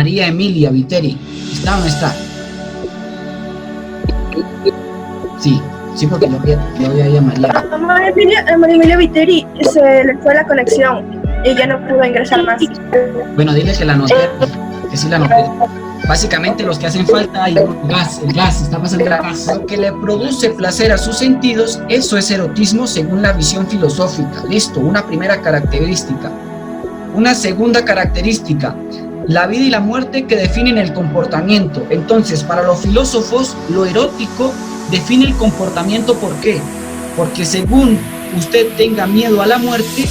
María Emilia Viteri. ¿Está o no está? Sí, sí, porque yo vi ahí a María. María Emilia Viteri se le fue la conexión y ya no pudo ingresar más. Bueno, dile que la anoté, que sí la anoté. Básicamente los que hacen falta hay el gas, está pasando el gas. Lo que le produce placer a sus sentidos, eso es erotismo según la visión filosófica. Listo, una primera característica. Una segunda característica, la vida y la muerte que definen el comportamiento. Entonces, para los filósofos, lo erótico define el comportamiento. ¿Por qué? Porque según usted tenga miedo a la muerte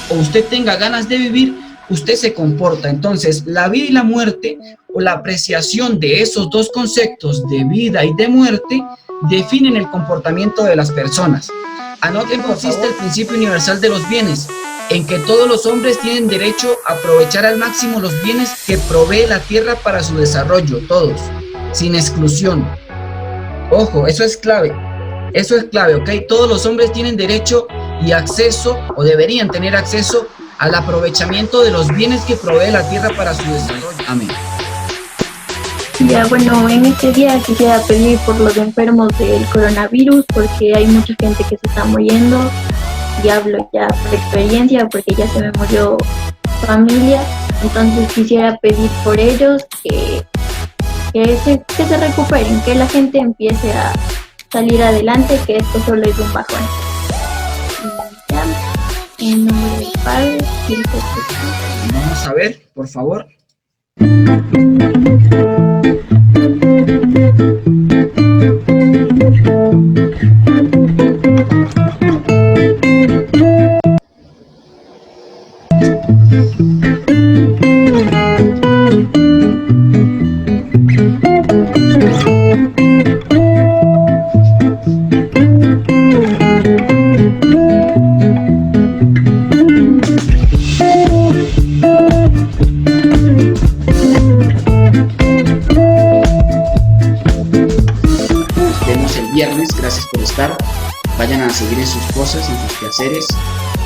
o usted tenga ganas de vivir, usted se comporta. Entonces, la vida y la muerte, o la apreciación de esos dos conceptos de vida y de muerte, definen el comportamiento de las personas. Anoten, consiste el principio universal de los bienes, en que todos los hombres tienen derecho a aprovechar al máximo los bienes que provee la tierra para su desarrollo, todos, sin exclusión. Ojo, eso es clave, ¿ok? Todos los hombres tienen derecho y acceso, o deberían tener acceso, al aprovechamiento de los bienes que provee la tierra para su desarrollo. Amén. Ya, bueno, en este día quisiera pedir por los enfermos del coronavirus, porque hay mucha gente que se está muriendo, y hablo ya por experiencia, porque ya se me murió familia, entonces quisiera pedir por ellos que se recuperen, que la gente empiece a salir adelante, que esto solo es un bajón. Ya, en nombre del Padre, y del Espíritu. Vamos a ver, por favor. Gracias por estar. Vayan a seguir en sus cosas, en sus quehaceres.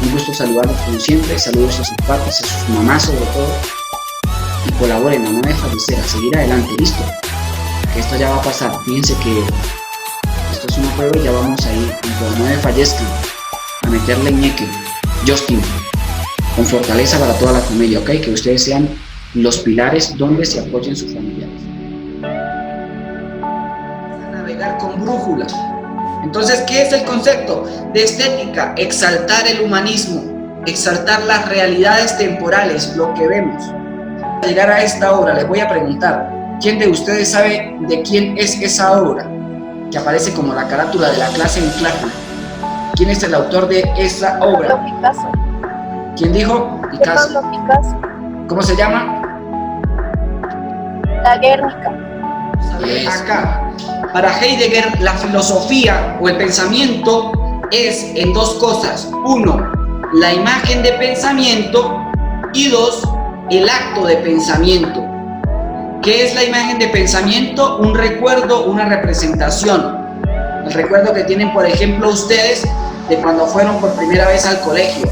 Un gusto saludarlos como siempre. Saludos a sus papás, a sus mamás sobre todo. Y colaboren, no de fallecer, a seguir adelante, listo. Que esto ya va a pasar. Fíjense que esto es una prueba y ya vamos a ir, cuando no fallezcan, a meterle ñeque. Justin, con fortaleza para toda la familia, ¿ok? Que ustedes sean los pilares donde se apoyen sus familiares. A navegar con brújula. Entonces, ¿qué es el concepto de estética? Exaltar el humanismo, exaltar las realidades temporales, lo que vemos. Al llegar a esta obra, les voy a preguntar, ¿quién de ustedes sabe de quién es esa obra? Que aparece como la carátula de la clase en clase. ¿Quién es el autor de esa obra? Pablo Picasso. ¿Quién dijo? Picasso. Pablo Picasso. ¿Cómo se llama? La Guernica. Acá. Para Heidegger, la filosofía o el pensamiento es en dos cosas. Uno, la imagen de pensamiento, y dos, el acto de pensamiento. ¿Qué es la imagen de pensamiento? Un recuerdo, una representación. El recuerdo que tienen, por ejemplo, ustedes de cuando fueron por primera vez al colegio.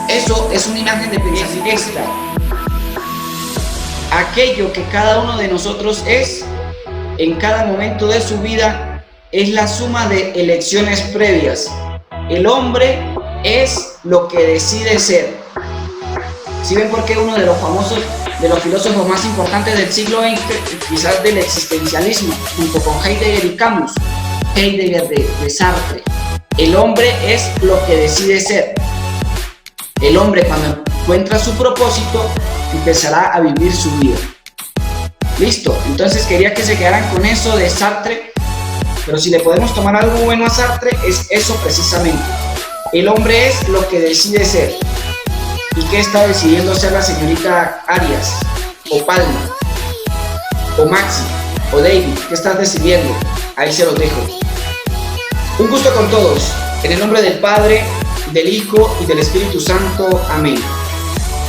Eso es una imagen de pensamiento. Aquello que cada uno de nosotros es, en cada momento de su vida, es la suma de elecciones previas. El hombre es lo que decide ser. ¿Sí ven por qué uno de los famosos, de los filósofos más importantes del siglo XX, quizás del existencialismo, junto con Heidegger y Camus, Heidegger de Sartre? El hombre es lo que decide ser. El hombre, cuando encuentra su propósito, empezará a vivir su vida. Listo, entonces quería que se quedaran con eso de Sartre, pero si le podemos tomar algo bueno a Sartre, es eso precisamente. El hombre es lo que decide ser. ¿Y qué está decidiendo ser la señorita Arias? ¿O Palma? ¿O Maxi? ¿O David? ¿Qué estás decidiendo? Ahí se los dejo. Un gusto con todos. En el nombre del Padre, del Hijo y del Espíritu Santo. Amén.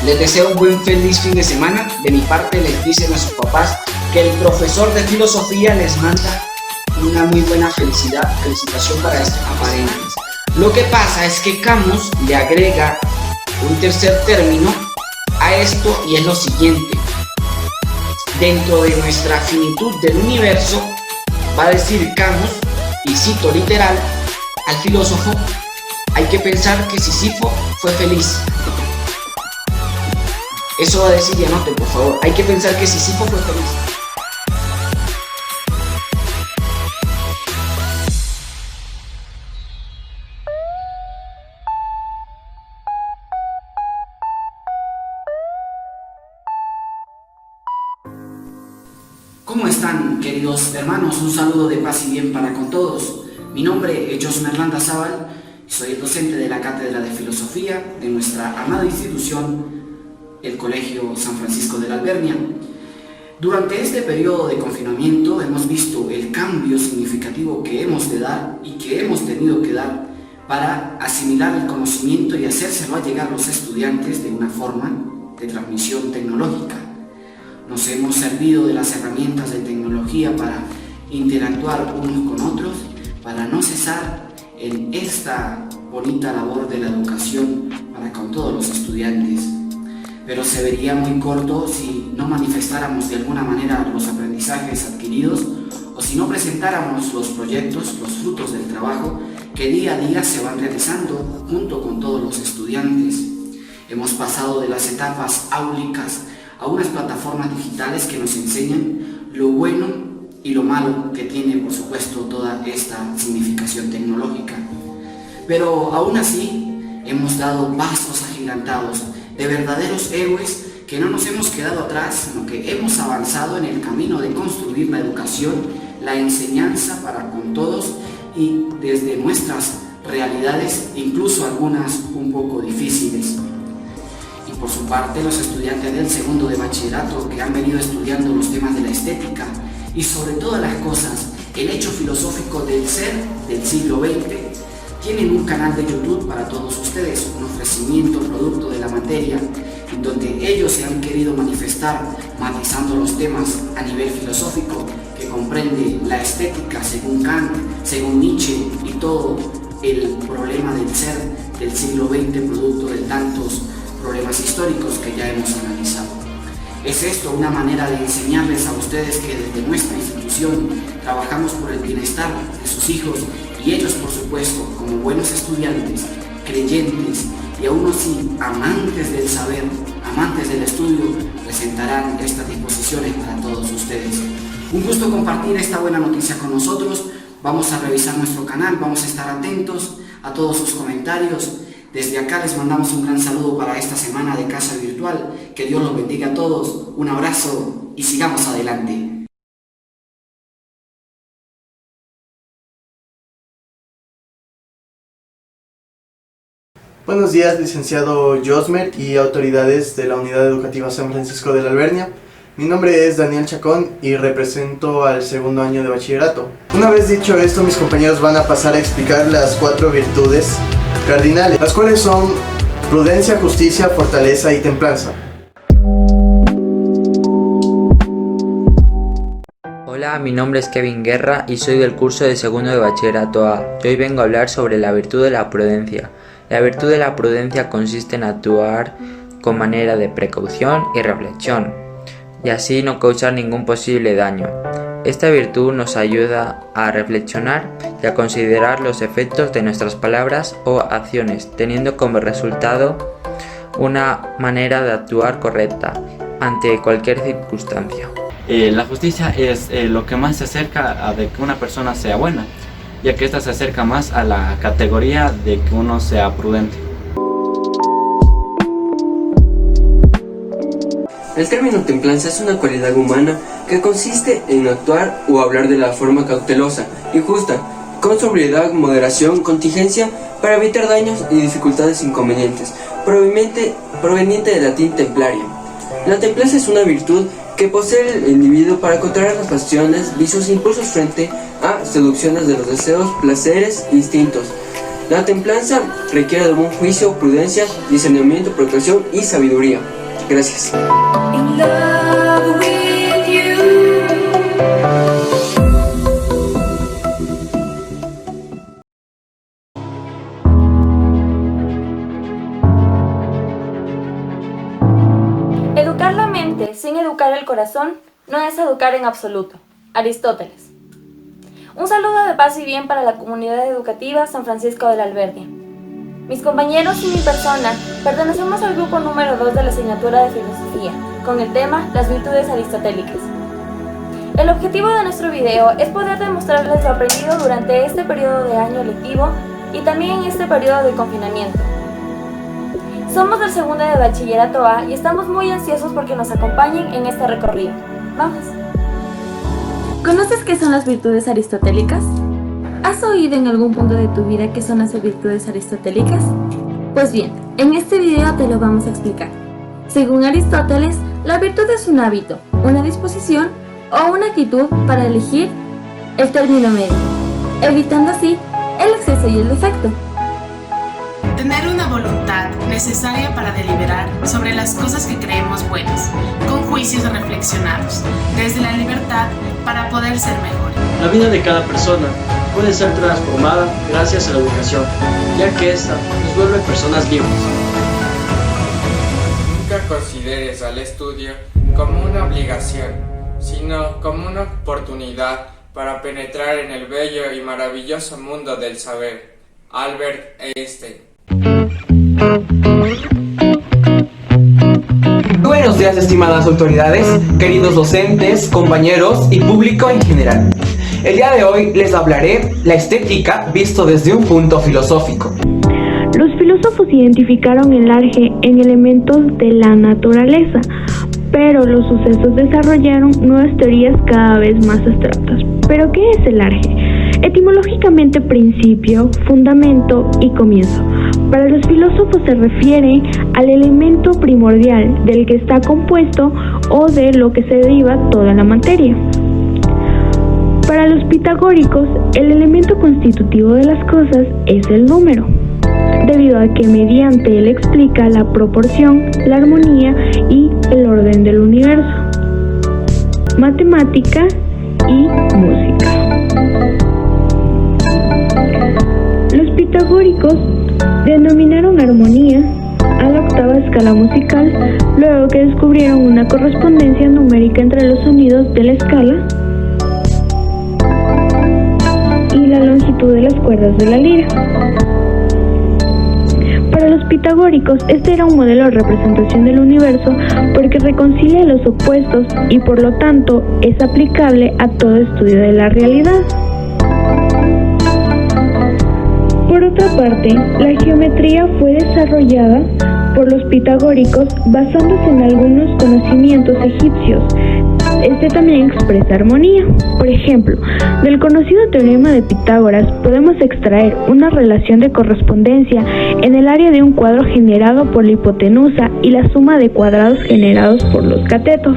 Les deseo un buen feliz fin de semana. De mi parte les dicen a sus papás que el profesor de filosofía les manda una muy buena felicitación para este aparente. Lo que pasa es que Camus le agrega un tercer término a esto y es lo siguiente. dentro de nuestra finitud del universo, va a decir Camus, y cito literal al filósofo, hay que pensar que Sísifo fue feliz. Eso va a decir, y anoten por favor, hay que pensar que Sísifo fue feliz. ¿Cómo están, queridos hermanos? Un saludo de paz y bien para con todos. Mi nombre es Josmer Landazábal, soy el docente de la Cátedra de Filosofía de nuestra amada institución, el Colegio San Francisco de la Albernia. Durante este periodo de confinamiento hemos visto el cambio significativo que hemos de dar y que hemos tenido que dar para asimilar el conocimiento y hacérselo llegar a los estudiantes de una forma de transmisión tecnológica. Nos hemos servido de las herramientas de tecnología para interactuar unos con otros, para no cesar en esta bonita labor de la educación para con todos los estudiantes. Pero se vería muy corto si no manifestáramos de alguna manera los aprendizajes adquiridos o si no presentáramos los proyectos, los frutos del trabajo que día a día se van realizando junto con todos los estudiantes. Hemos pasado de las etapas áulicas a unas plataformas digitales que nos enseñan lo bueno y lo malo que tiene, por supuesto, toda esta significación tecnológica. Pero aún así hemos dado pasos agigantados de verdaderos héroes que no nos hemos quedado atrás, sino que hemos avanzado en el camino de construir la educación, la enseñanza para con todos y desde nuestras realidades, incluso algunas un poco difíciles. Y por su parte, los estudiantes del segundo de bachillerato que han venido estudiando los temas de la estética y sobre todas las cosas, el hecho filosófico del ser del siglo XX, tienen un canal de YouTube para todos ustedes, un ofrecimiento producto de la materia, en donde ellos se han querido manifestar matizando los temas a nivel filosófico, que comprende la estética según Kant, según Nietzsche y todo el problema del ser del siglo XX, producto de tantos problemas históricos que ya hemos analizado. ¿Es esto una manera de enseñarles a ustedes que desde nuestra institución trabajamos por el bienestar de sus hijos y ellos, por supuesto, como buenos estudiantes, creyentes y aún así amantes del saber, amantes del estudio, presentarán estas disposiciones para todos ustedes? Un gusto compartir esta buena noticia con nosotros. Vamos a revisar nuestro canal, vamos a estar atentos a todos sus comentarios. Desde acá les mandamos un gran saludo para esta semana de Casa Virtual. Que Dios los bendiga a todos. Un abrazo y sigamos adelante. Buenos días, licenciado Josmer y autoridades de la Unidad Educativa San Francisco de la Albernia. Mi nombre es Daniel Chacón y represento al segundo año de bachillerato. Una vez dicho esto, mis compañeros van a pasar a explicar las 4 virtudes cardinales, las cuales son prudencia, justicia, fortaleza y templanza. Hola, mi nombre es Kevin Guerra y soy del curso de segundo de bachillerato A. Y hoy vengo a hablar sobre la virtud de la prudencia. La virtud de la prudencia consiste en actuar con manera de precaución y reflexión, y así no causar ningún posible daño. Esta virtud nos ayuda a reflexionar y a considerar los efectos de nuestras palabras o acciones, teniendo como resultado una manera de actuar correcta ante cualquier circunstancia. La justicia es lo que más se acerca a de que una persona sea buena, ya que esta se acerca más a la categoría de que uno sea prudente. El término templanza es una cualidad humana que consiste en actuar o hablar de la forma cautelosa y justa, con sobriedad, moderación, contingencia, para evitar daños y dificultades inconvenientes, proveniente del latín templaria. La templanza es una virtud que posee el individuo para controlar las pasiones, vicios e impulsos frente a seducciones de los deseos, placeres e instintos. La templanza requiere de buen juicio, prudencia, discernimiento, precaución y sabiduría. Gracias. Educar la mente sin educar el corazón no es educar en absoluto. Aristóteles. Un saludo de paz y bien para la comunidad educativa San Francisco de la Albernia. Mis compañeros y mi persona pertenecemos al grupo número 2 de la asignatura de Filosofía, con el tema Las virtudes aristotélicas. El objetivo de nuestro video es poder demostrarles lo aprendido durante este periodo de año lectivo y también en este periodo de confinamiento. Somos del segundo de Bachillerato A y estamos muy ansiosos porque nos acompañen en este recorrido. ¡Vamos! ¿Conoces qué son las virtudes aristotélicas? ¿Has oído en algún punto de tu vida qué son las virtudes aristotélicas? Pues bien, en este video te lo vamos a explicar. Según Aristóteles, la virtud es un hábito, una disposición o una actitud para elegir el término medio, evitando así el exceso y el defecto. Tener una voluntad necesaria para deliberar sobre las cosas que creemos buenas, con juicios reflexionados, desde la libertad para poder ser mejor. La vida de cada persona puede ser transformada gracias a la educación, ya que esta nos vuelve personas libres. Nunca consideres al estudio como una obligación, sino como una oportunidad para penetrar en el bello y maravilloso mundo del saber. Albert Einstein. Buenos días, estimadas autoridades, queridos docentes, compañeros y público en general. El día de hoy les hablaré la estética visto desde un punto filosófico. Los filósofos identificaron el arte en elementos de la naturaleza, pero los sucesos desarrollaron nuevas teorías cada vez más abstractas. ¿Pero qué es el arte? Etimológicamente, principio, fundamento y comienzo. Para los filósofos se refiere al elemento primordial del que está compuesto o de lo que se deriva toda la materia. Para los pitagóricos, el elemento constitutivo de las cosas es el número, debido a que mediante él explica la proporción, la armonía y el orden del universo. Matemática y música. Los pitagóricos denominaron armonía a la octava escala musical, luego que descubrieron una correspondencia numérica entre los sonidos de la escala y la longitud de las cuerdas de la lira. Para los pitagóricos, este era un modelo de representación del universo porque reconcilia los opuestos y por lo tanto es aplicable a todo estudio de la realidad. Por otra parte, la geometría fue desarrollada por los pitagóricos basándose en algunos conocimientos egipcios. Este también expresa armonía. Por ejemplo, del conocido teorema de Pitágoras podemos extraer una relación de correspondencia en el área de un cuadro generado por la hipotenusa y la suma de cuadrados generados por los catetos.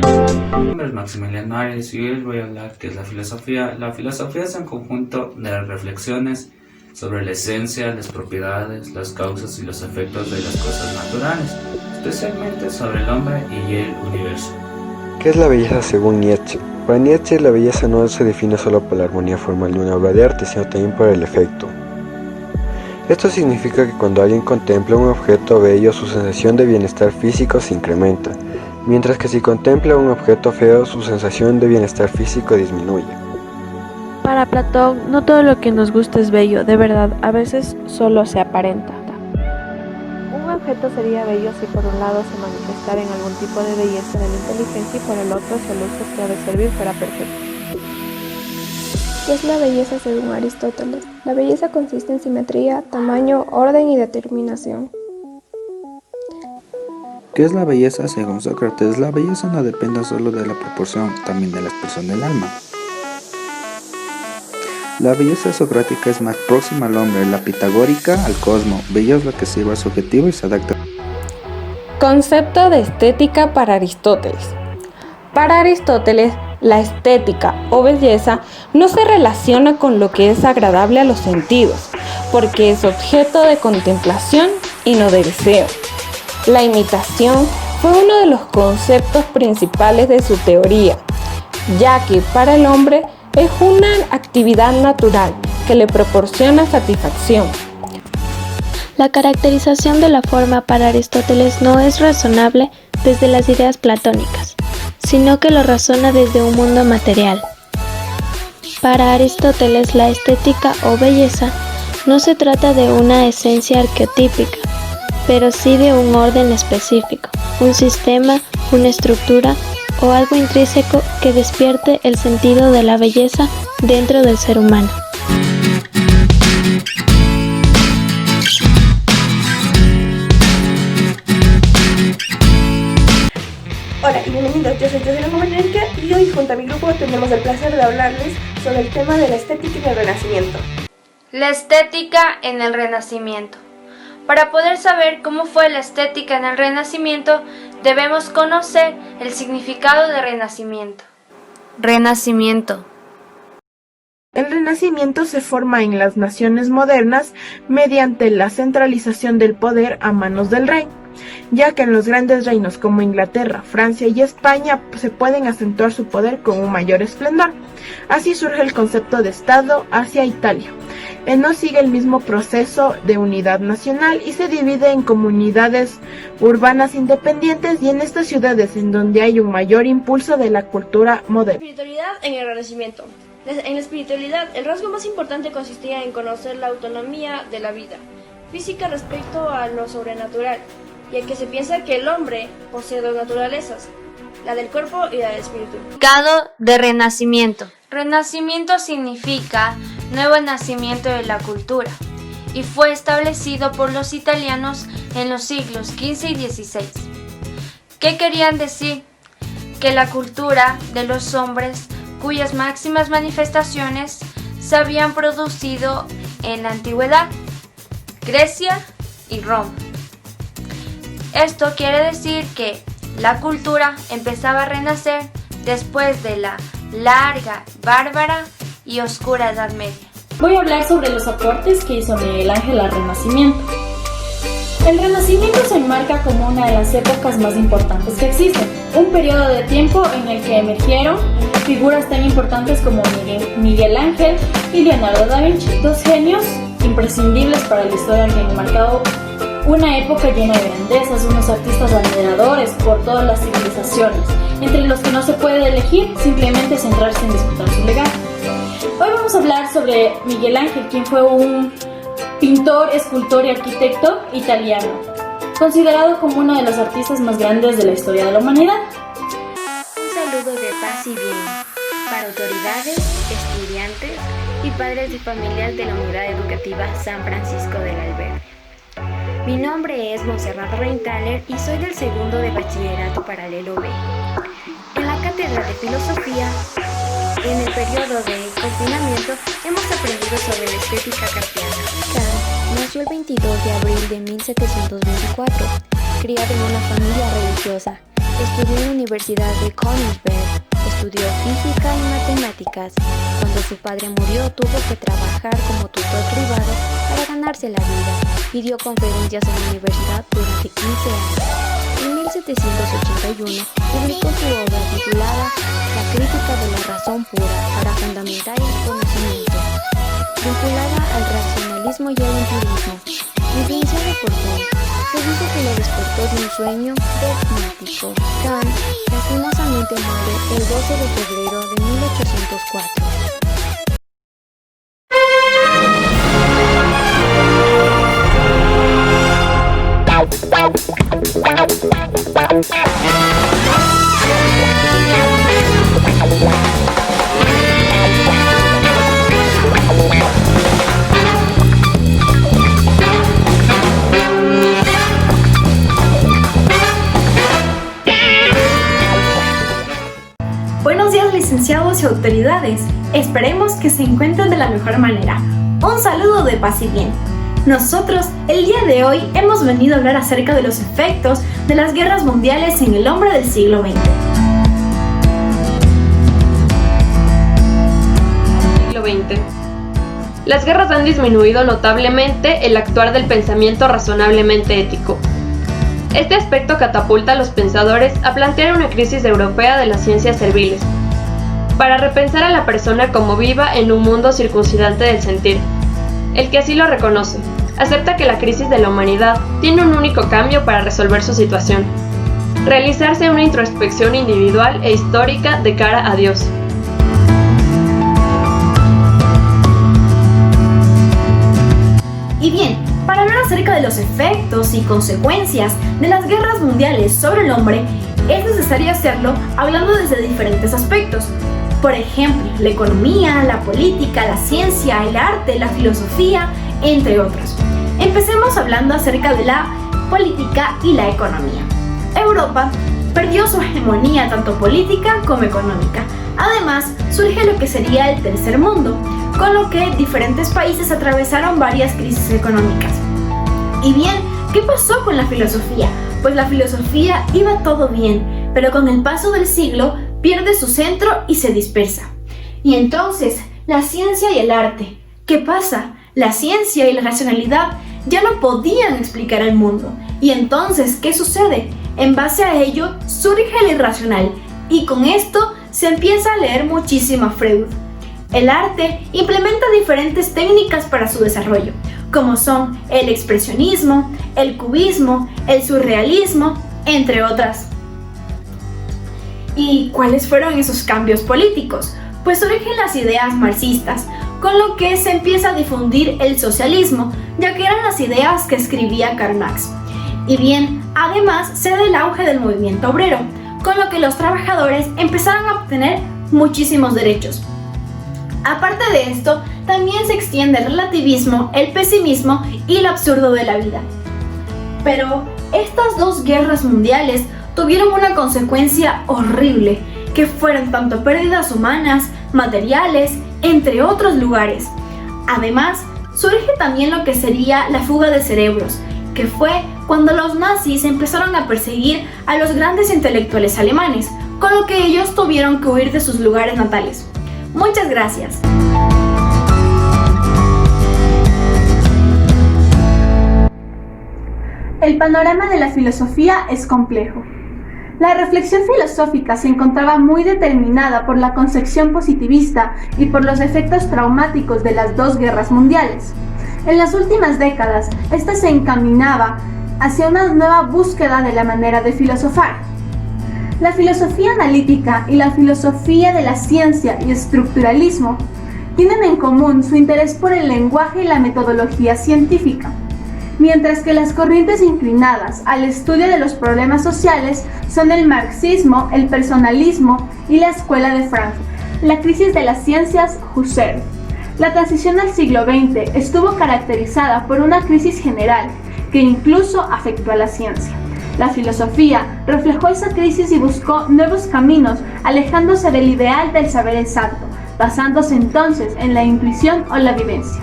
Mi nombre es Maximiliano Arias y hoy les voy a hablar qué es la filosofía. La filosofía es un conjunto de reflexiones sobre la esencia, las propiedades, las causas y los efectos de las cosas naturales, especialmente sobre el hombre y el universo. ¿Qué es la belleza según Nietzsche? Para Nietzsche, la belleza no se define solo por la armonía formal de una obra de arte, sino también por el efecto. Esto significa que cuando alguien contempla un objeto bello, su sensación de bienestar físico se incrementa, mientras que si contempla un objeto feo, su sensación de bienestar físico disminuye. Para Platón, no todo lo que nos gusta es bello, de verdad, a veces solo se aparenta. Un objeto sería bello si por un lado se manifestara en algún tipo de belleza de la inteligencia y por el otro si el uso que ha de servir fuera perfecto. ¿Qué es la belleza según Aristóteles? La belleza consiste en simetría, tamaño, orden y determinación. ¿Qué es la belleza según Sócrates? La belleza no depende solo de la proporción, también de la expresión del alma. La belleza socrática es más próxima al hombre, la pitagórica al cosmos. Bello es lo que sirve a su objetivo y se adapta. Concepto de estética para Aristóteles. Para Aristóteles, la estética o belleza no se relaciona con lo que es agradable a los sentidos, porque es objeto de contemplación y no de deseo. La imitación fue uno de los conceptos principales de su teoría, ya que para el hombre es una actividad natural que le proporciona satisfacción. La caracterización de la forma para Aristóteles no es razonable desde las ideas platónicas, sino que lo razona desde un mundo material. Para Aristóteles, la estética o belleza no se trata de una esencia arquetípica, pero sí de un orden específico, un sistema, una estructura o algo intrínseco que despierte el sentido de la belleza dentro del ser humano. Hola y bienvenidos, yo soy Jocelyn Enrique y hoy junto a mi grupo tenemos el placer de hablarles sobre el tema de la estética en el Renacimiento. La estética en el Renacimiento. Para poder saber cómo fue la estética en el Renacimiento, debemos conocer el significado de Renacimiento. Renacimiento. El Renacimiento se forma en las naciones modernas mediante la centralización del poder a manos del rey, ya que en los grandes reinos como Inglaterra, Francia y España se pueden acentuar su poder con un mayor esplendor. Así surge el concepto de Estado hacia Italia. No sigue el mismo proceso de unidad nacional y se divide en comunidades urbanas independientes y en estas ciudades en donde hay un mayor impulso de la cultura moderna. Espiritualidad en el Renacimiento. En la espiritualidad, el rasgo más importante consistía en conocer la autonomía de la vida física respecto a lo sobrenatural, ya que se piensa que el hombre posee dos naturalezas, la del cuerpo y la del espíritu. Significado de Renacimiento. Renacimiento significa nuevo nacimiento de la cultura y fue establecido por los italianos en los siglos XV y XVI. ¿Qué querían decir? Que la cultura de los hombres cuyas máximas manifestaciones se habían producido en la antigüedad, Grecia y Roma. Esto quiere decir que la cultura empezaba a renacer después de la larga, bárbara y oscura Edad Media. Voy a hablar sobre los aportes que hizo Miguel Ángel al Renacimiento. El Renacimiento se enmarca como una de las épocas más importantes que existen, un periodo de tiempo en el que emergieron figuras tan importantes como Miguel Ángel y Leonardo da Vinci, dos genios imprescindibles para la historia que han marcado una época llena de grandezas, unos artistas admiradores por todas las civilizaciones, entre los que no se puede elegir, simplemente centrarse en disfrutar su legado. Hoy vamos a hablar sobre Miguel Ángel, quien fue un pintor, escultor y arquitecto italiano, considerado como uno de los artistas más grandes de la historia de la humanidad. Un saludo de paz y bien para autoridades, estudiantes y padres de familias de la Unidad Educativa San Francisco del Albergue. Mi nombre es Montserrat Reintaler y soy del segundo de Bachillerato Paralelo B. En la cátedra de Filosofía, en el periodo de confinamiento, hemos aprendido sobre la estética kantiana. Kant nació el 22 de abril de 1724, criado en una familia religiosa. Estudió en la Universidad de Königsberg, estudió física y matemáticas. Cuando su padre murió, tuvo que trabajar como tutor privado para ganarse la vida y dio conferencias en la universidad durante 15 años. En 1781 publicó su obra titulada La crítica de la razón pura para fundamentar el conocimiento, vinculada al racionalismo y al empirismo. Influenciado por Kant, se dice que lo despertó de un sueño dogmático. Kant lastimosamente muere el 12 de febrero de 1804. Buenos días, licenciados y autoridades. Esperemos que se encuentren de la mejor manera. Un saludo de paz y bien. Nosotros, el día de hoy, hemos venido a hablar acerca de los efectos de las guerras mundiales en el hombre del siglo XX. Siglo XX. Las guerras han disminuido notablemente el actuar del pensamiento razonablemente ético. Este aspecto catapulta a los pensadores a plantear una crisis europea de las ciencias serviles, para repensar a la persona como viva en un mundo circuncidante del sentir. El que así lo reconoce, acepta que la crisis de la humanidad tiene un único cambio para resolver su situación. realizarse una introspección individual e histórica de cara a Dios. Y bien, para hablar acerca de los efectos y consecuencias de las guerras mundiales sobre el hombre, es necesario hacerlo hablando desde diferentes aspectos. Por ejemplo, la economía, la política, la ciencia, el arte, la filosofía, entre otros. Empecemos hablando acerca de la política y la economía. Europa perdió su hegemonía tanto política como económica. Además, surge lo que sería el tercer mundo, con lo que diferentes países atravesaron varias crisis económicas. Y bien, ¿qué pasó con la filosofía? Pues la filosofía iba todo bien, pero con el paso del siglo pierde su centro y se dispersa. Y entonces, la ciencia y el arte. ¿Qué pasa? La ciencia y la racionalidad ya no podían explicar el mundo. Y entonces, ¿qué sucede? En base a ello, surge el irracional. Y con esto se empieza a leer muchísimo a Freud. El arte implementa diferentes técnicas para su desarrollo, como son el expresionismo, el cubismo, el surrealismo, entre otras. ¿Y cuáles fueron esos cambios políticos? Pues surgen las ideas marxistas, con lo que se empieza a difundir el socialismo, ya que eran las ideas que escribía Karl Marx. Y bien, además se da el auge del movimiento obrero, con lo que los trabajadores empezaron a obtener muchísimos derechos. Aparte de esto, también se extiende el relativismo, el pesimismo y lo absurdo de la vida. Pero estas dos guerras mundiales tuvieron una consecuencia horrible, que fueron tanto pérdidas humanas, materiales, entre otros lugares. Además, surge también lo que sería la fuga de cerebros, que fue cuando los nazis empezaron a perseguir a los grandes intelectuales alemanes, con lo que ellos tuvieron que huir de sus lugares natales. Muchas gracias. El panorama de la filosofía es complejo. La reflexión filosófica se encontraba muy determinada por la concepción positivista y por los efectos traumáticos de las dos guerras mundiales. En las últimas décadas, esta se encaminaba hacia una nueva búsqueda de la manera de filosofar. La filosofía analítica y la filosofía de la ciencia y estructuralismo tienen en común su interés por el lenguaje y la metodología científica, mientras que las corrientes inclinadas al estudio de los problemas sociales son el marxismo, el personalismo y la Escuela de Frankfurt. La crisis de las ciencias, Husserl. La transición al siglo XX estuvo caracterizada por una crisis general que incluso afectó a la ciencia. La filosofía reflejó esa crisis y buscó nuevos caminos, alejándose del ideal del saber exacto, basándose entonces en la intuición o la vivencia.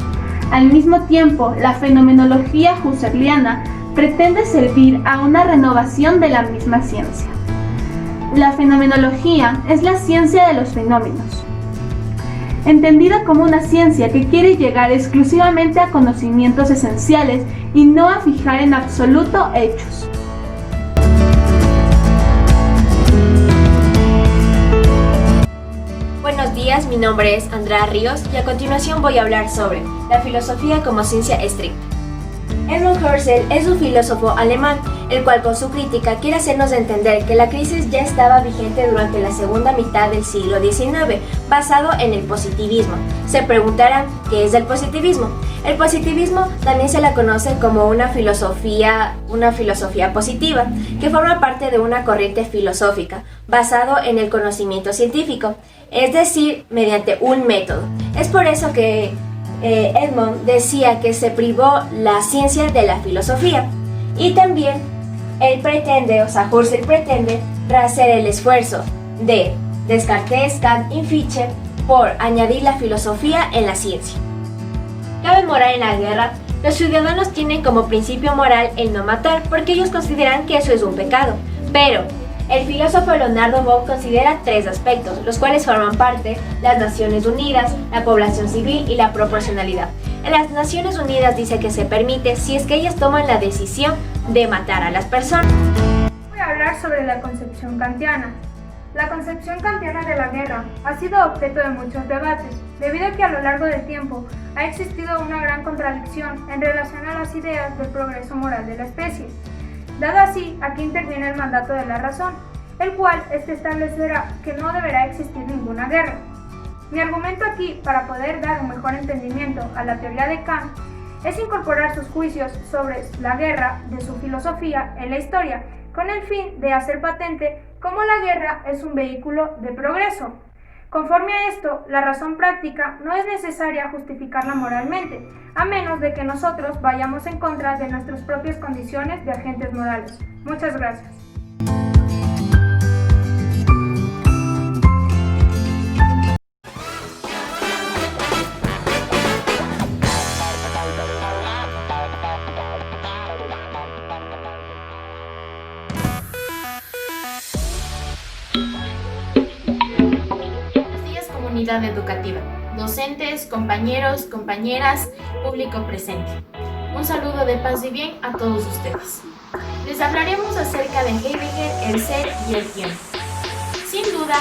Al mismo tiempo, la fenomenología husserliana pretende servir a una renovación de la misma ciencia. La fenomenología es la ciencia de los fenómenos, entendida como una ciencia que quiere llegar exclusivamente a conocimientos esenciales y no a fijar en absoluto hechos. Buenos días, mi nombre es Andrea Ríos y a continuación voy a hablar sobre la filosofía como ciencia estricta. Edmund Husserl es un filósofo alemán, el cual con su crítica quiere hacernos entender que la crisis ya estaba vigente durante la segunda mitad del siglo XIX, basado en el positivismo. Se preguntarán, ¿qué es el positivismo? El positivismo también se la conoce como una filosofía positiva, que forma parte de una corriente filosófica, basado en el conocimiento científico, es decir, mediante un método. Es por eso que Edmund decía que se privó la ciencia de la filosofía, y también Husserl pretende hacer el esfuerzo de Descartes, Kant y Fichte por añadir la filosofía en la ciencia. Cabe morar en la guerra. Los ciudadanos tienen como principio moral el no matar porque ellos consideran que eso es un pecado, pero el filósofo Leonardo Boff considera tres aspectos, los cuales forman parte: las Naciones Unidas, la población civil y la proporcionalidad. En las Naciones Unidas dice que se permite si es que ellas toman la decisión de matar a las personas. Voy a hablar sobre la concepción kantiana. La concepción kantiana de la guerra ha sido objeto de muchos debates, debido a que a lo largo del tiempo ha existido una gran contradicción en relación a las ideas del progreso moral de la especie, Dado así, aquí interviene el mandato de la razón, el cual establecerá que no deberá existir ninguna guerra. Mi argumento aquí, para poder dar un mejor entendimiento a la teoría de Kant, es incorporar sus juicios sobre la guerra de su filosofía en la historia, con el fin de hacer patente cómo la guerra es un vehículo de progreso. Conforme a esto, la razón práctica no es necesaria justificarla moralmente, a menos de que nosotros vayamos en contra de nuestras propias condiciones de agentes morales. Muchas gracias. Comunidad educativa, docentes, compañeros, compañeras, público presente. Un saludo de paz y bien a todos ustedes. Les hablaremos acerca de Heidegger, el ser y el tiempo. Sin duda,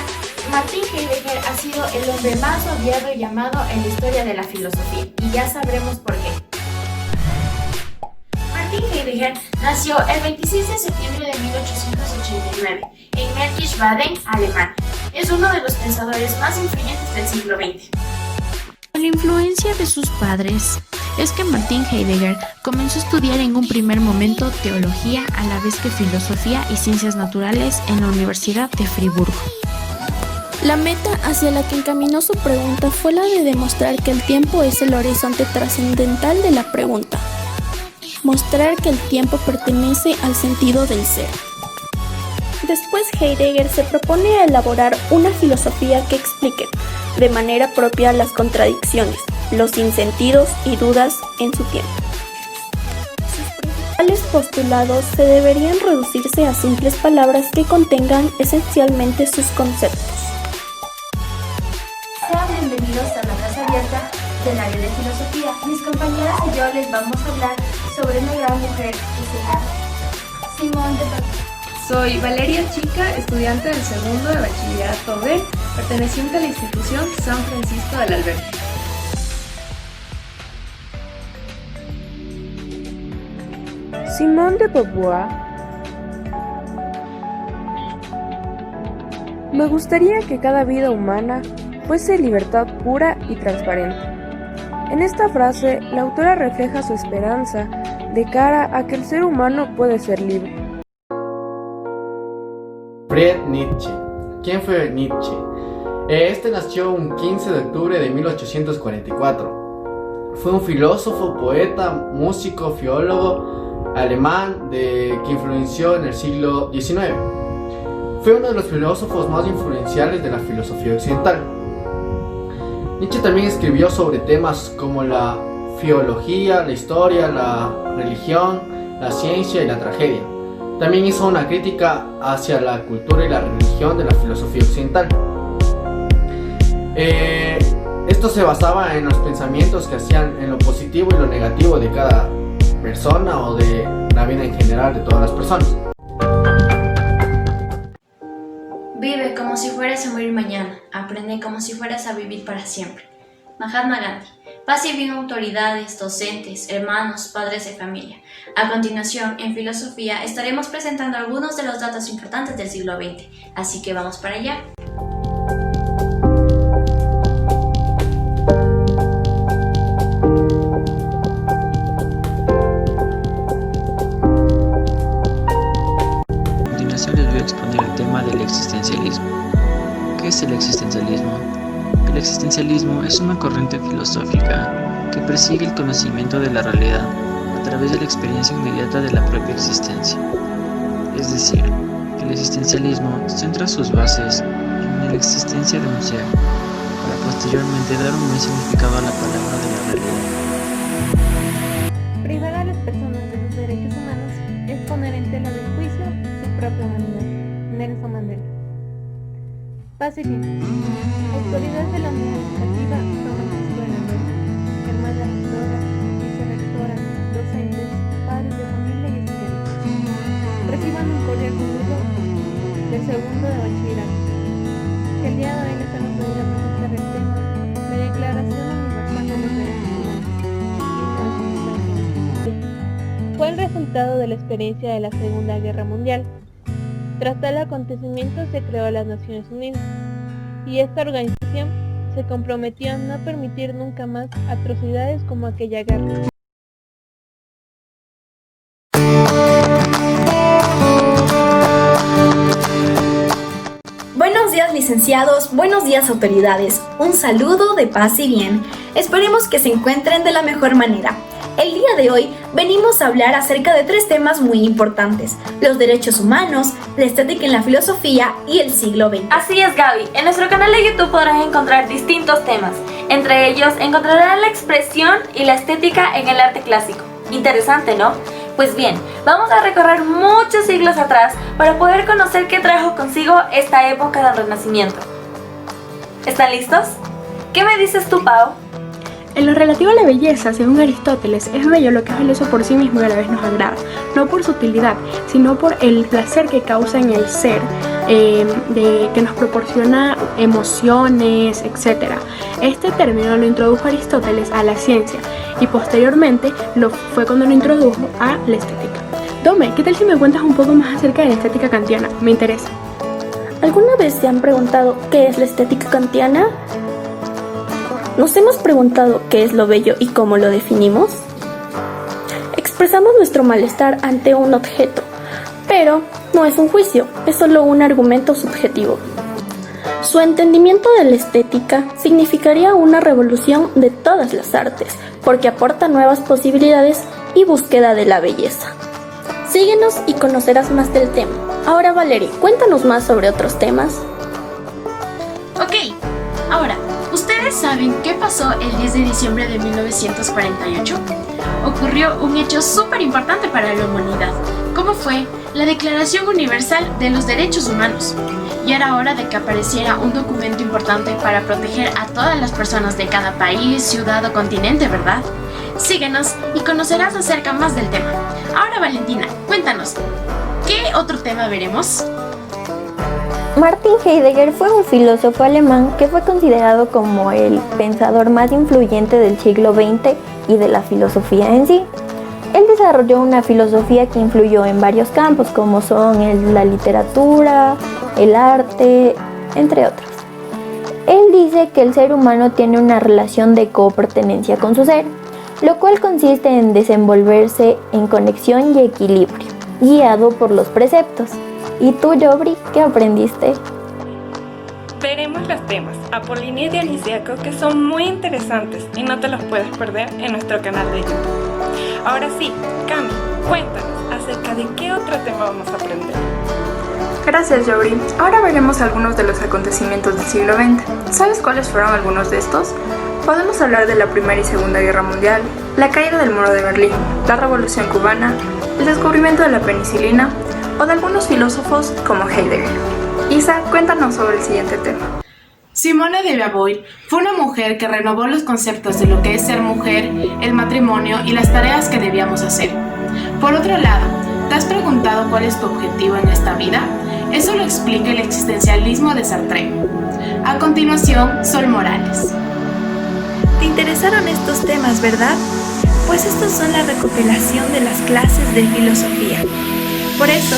Martin Heidegger ha sido el hombre más odiado y llamado en la historia de la filosofía, y ya sabremos por qué. Martin Heidegger nació el 26 de septiembre de 1889 en Merkisch-Baden, Alemania. Es uno de los pensadores más influyentes del siglo XX. La influencia de sus padres es que Martin Heidegger comenzó a estudiar en un primer momento teología a la vez que filosofía y ciencias naturales en la Universidad de Friburgo. La meta hacia la que encaminó su pregunta fue la de demostrar que el tiempo es el horizonte trascendental de la pregunta. Mostrar que el tiempo pertenece al sentido del ser. Después Heidegger se propone elaborar una filosofía que explique de manera propia las contradicciones, los sinsentidos y dudas en su tiempo. Sus principales postulados se deberían reducirse a simples palabras que contengan esencialmente sus conceptos. Sean bienvenidos a la Casa Abierta del área de filosofía. Mis compañeras y yo les vamos a hablar sobre una gran mujer que se llama Simone de Beauvoir. Soy Valeria Chica, estudiante del segundo de bachillerato B, perteneciente a la institución San Francisco del Albergue. Simone de Beauvoir. Me gustaría que cada vida humana fuese libertad pura y transparente. En esta frase, la autora refleja su esperanza de cara a que el ser humano puede ser libre. Friedrich Nietzsche. ¿Quién fue Nietzsche? Este nació un 15 de octubre de 1844. Fue un filósofo, poeta, músico, filólogo alemán que influenció en el siglo XIX. Fue uno de los filósofos más influenciales de la filosofía occidental. Nietzsche también escribió sobre temas como la filología, la historia, la religión, la ciencia y la tragedia. También hizo una crítica hacia la cultura y la religión de la filosofía occidental. Esto se basaba en los pensamientos que hacían en lo positivo y lo negativo de cada persona o de la vida en general de todas las personas. Vive como si fueras a morir mañana. Aprende como si fueras a vivir para siempre. Mahatma Gandhi. Paz y bien autoridades, docentes, hermanos, padres de familia. A continuación, en filosofía, estaremos presentando algunos de los datos importantes del siglo XX. Así que vamos para allá. A continuación les voy a exponer el tema del existencialismo. ¿Qué es el existencialismo? El existencialismo es una corriente filosófica que persigue el conocimiento de la realidad a través de la experiencia inmediata de la propia existencia. Es decir, el existencialismo centra sus bases en la existencia de un ser, para posteriormente dar un buen significado a la palabra de la realidad. Privar a las personas de sus derechos humanos es poner en tela de juicio su propia humanidad. Nelson Mandela. Paz y bien. Autoridades de la Unidad Educativa San Francisco del Albergue, enfermera, rectora, vicerrectora, docentes, padres de familia y estudiantes. Reciban un cordial saludo del segundo de bachillerato. El día de hoy les hemos venido a presentar el tema de Declaración Universal de los Derechos Humanos. ¿Cuál resulta resultado de la experiencia de la Segunda Guerra Mundial. Tras tal acontecimiento se creó las Naciones Unidas, y esta organización se comprometió a no permitir nunca más atrocidades como aquella guerra. Buenos días, licenciados, buenos días, autoridades. Un saludo de paz y bien. Esperemos que se encuentren de la mejor manera. El día de hoy venimos a hablar acerca de 3 temas muy importantes: los derechos humanos, la estética en la filosofía y el siglo XX. Así es, Gaby. En nuestro canal de YouTube podrás encontrar distintos temas. Entre ellos encontrarás la expresión y la estética en el arte clásico. Interesante, ¿no? Pues bien, vamos a recorrer muchos siglos atrás para poder conocer qué trajo consigo esta época del Renacimiento. ¿Están listos? ¿Qué me dices tú, Pau? En lo relativo a la belleza, según Aristóteles, es bello lo que es valioso por sí mismo y a la vez nos agrada, no por su utilidad, sino por el placer que causa en el ser, que nos proporciona emociones, etc. Este término lo introdujo Aristóteles a la ciencia y posteriormente fue cuando lo introdujo a la estética. Dome, ¿qué tal si me cuentas un poco más acerca de la estética kantiana? Me interesa. ¿Alguna vez se han preguntado qué es la estética kantiana? ¿Nos hemos preguntado qué es lo bello y cómo lo definimos? Expresamos nuestro malestar ante un objeto, pero no es un juicio, es solo un argumento subjetivo. Su entendimiento de la estética significaría una revolución de todas las artes, porque aporta nuevas posibilidades y búsqueda de la belleza. Síguenos y conocerás más del tema. Ahora, Valerie, cuéntanos más sobre otros temas. Ok, ahora, ¿ustedes saben qué pasó el 10 de diciembre de 1948? Ocurrió un hecho súper importante para la humanidad, como fue la Declaración Universal de los Derechos Humanos. Y era hora de que apareciera un documento importante para proteger a todas las personas de cada país, ciudad o continente, ¿verdad? Síguenos y conocerás acerca más del tema. Ahora, Valentina, cuéntanos, ¿qué otro tema veremos? Martin Heidegger fue un filósofo alemán que fue considerado como el pensador más influyente del siglo XX y de la filosofía en sí. Él desarrolló una filosofía que influyó en varios campos, como son la literatura, el arte, entre otros. Él dice que el ser humano tiene una relación de copertenencia con su ser, lo cual consiste en desenvolverse en conexión y equilibrio, guiado por los preceptos. ¿Y tú, Yobri, qué aprendiste? Veremos los temas Apolíneo y Dionisíaco, que son muy interesantes y no te los puedes perder en nuestro canal de YouTube. Ahora sí, Cami, cuéntanos acerca de qué otro tema vamos a aprender. Gracias, Yobri. Ahora veremos algunos de los acontecimientos del siglo XX. ¿Sabes cuáles fueron algunos de estos? Podemos hablar de la Primera y Segunda Guerra Mundial, la caída del Muro de Berlín, la Revolución Cubana, el descubrimiento de la penicilina o de algunos filósofos como Heidegger. Isa, cuéntanos sobre el siguiente tema. Simone de Beauvoir fue una mujer que renovó los conceptos de lo que es ser mujer, el matrimonio y las tareas que debíamos hacer. Por otro lado, ¿te has preguntado cuál es tu objetivo en esta vida? Eso lo explica el existencialismo de Sartre. A continuación, Sol Morales. ¿Te interesaron estos temas, verdad? Pues estos son la recopilación de las clases de filosofía. Por eso,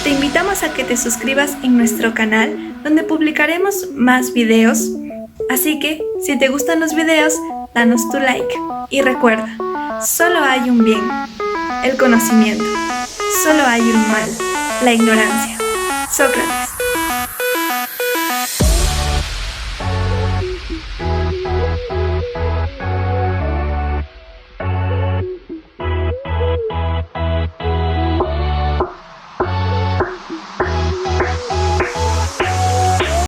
te invitamos a que te suscribas en nuestro canal, donde publicaremos más videos. Así que, si te gustan los videos, danos tu like. Y recuerda, solo hay un bien, el conocimiento. Solo hay un mal, la ignorancia. Sócrates.